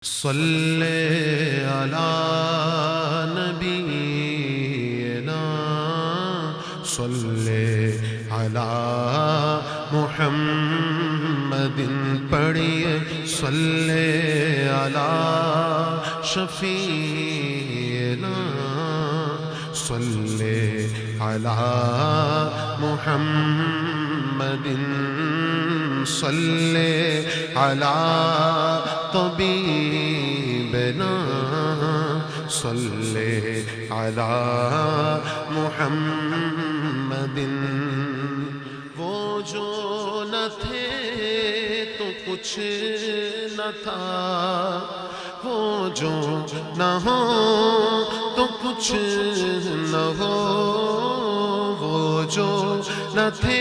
صلی علی نبینا صلی علی محمد پڑھیے صلی علی شفیعنا صلی علی محمد صلی علی طبیبنا صلی علی محمد وہ جو نہ تھے تو کچھ نہ تھا وہ جو نہ ہو تو کچھ نہ ہو وہ جو نہ تھے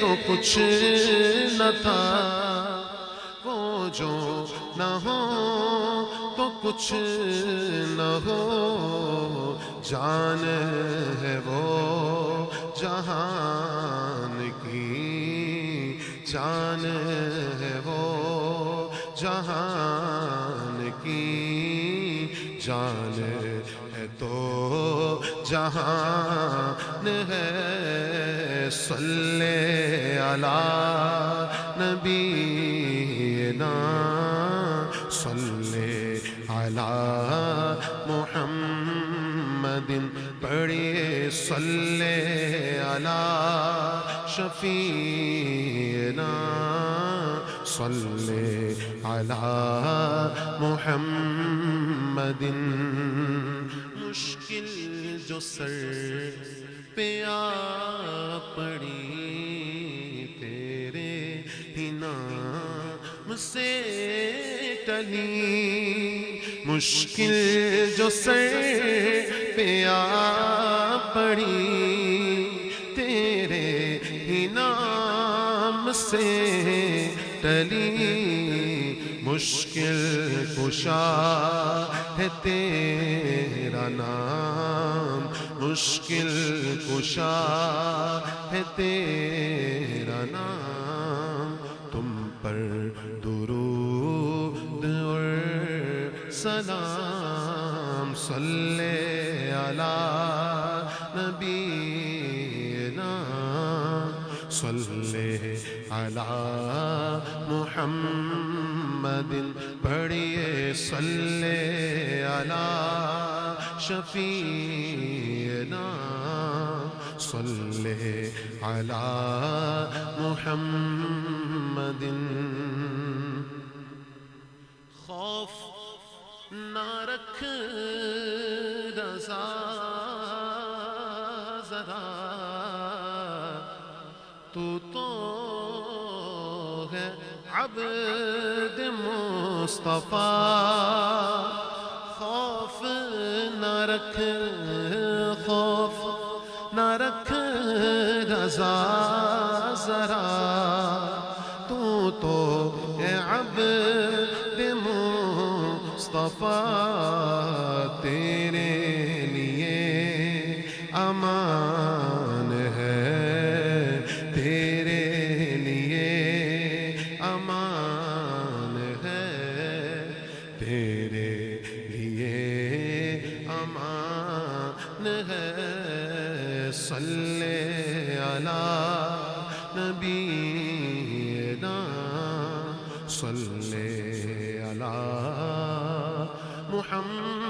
تو کچھ نہ تھا وہ جو نہ ہو تو کچھ نہ ہو جان ہے وہ جہان کی جان ہے وہ جہان کی جان ہے تو جہان ہے صلی علی نبینا صلی علی محمد پڑھیے صلی علی شفیعنا صلی علی محمد مشکل جو سر پہ آ پڑی تیرے ہی نام سے ٹلی مشکل جو سر پہ آ پڑی تیرے ہی نام سے ٹلی مشکل کشا ہے تیرا نام مشکل کشا ہے تیرا نام تم پر درود اور سلام صلی علی نبینا صلی علی محمد پڑھیے صلی علی شفیعنا صلی علی محمد خوف نہ رکھ رضا ذرا تو ہے عبد مصطفیٰ خوف نہ رکھ خوف نہ رکھ رضا ذرا تو ہے عبد مصطفیٰ تیرے لیے امان ہے تیرے لیے امان ہے تیرے لیے امان ہے صلی علی نبینا صلی علی محمد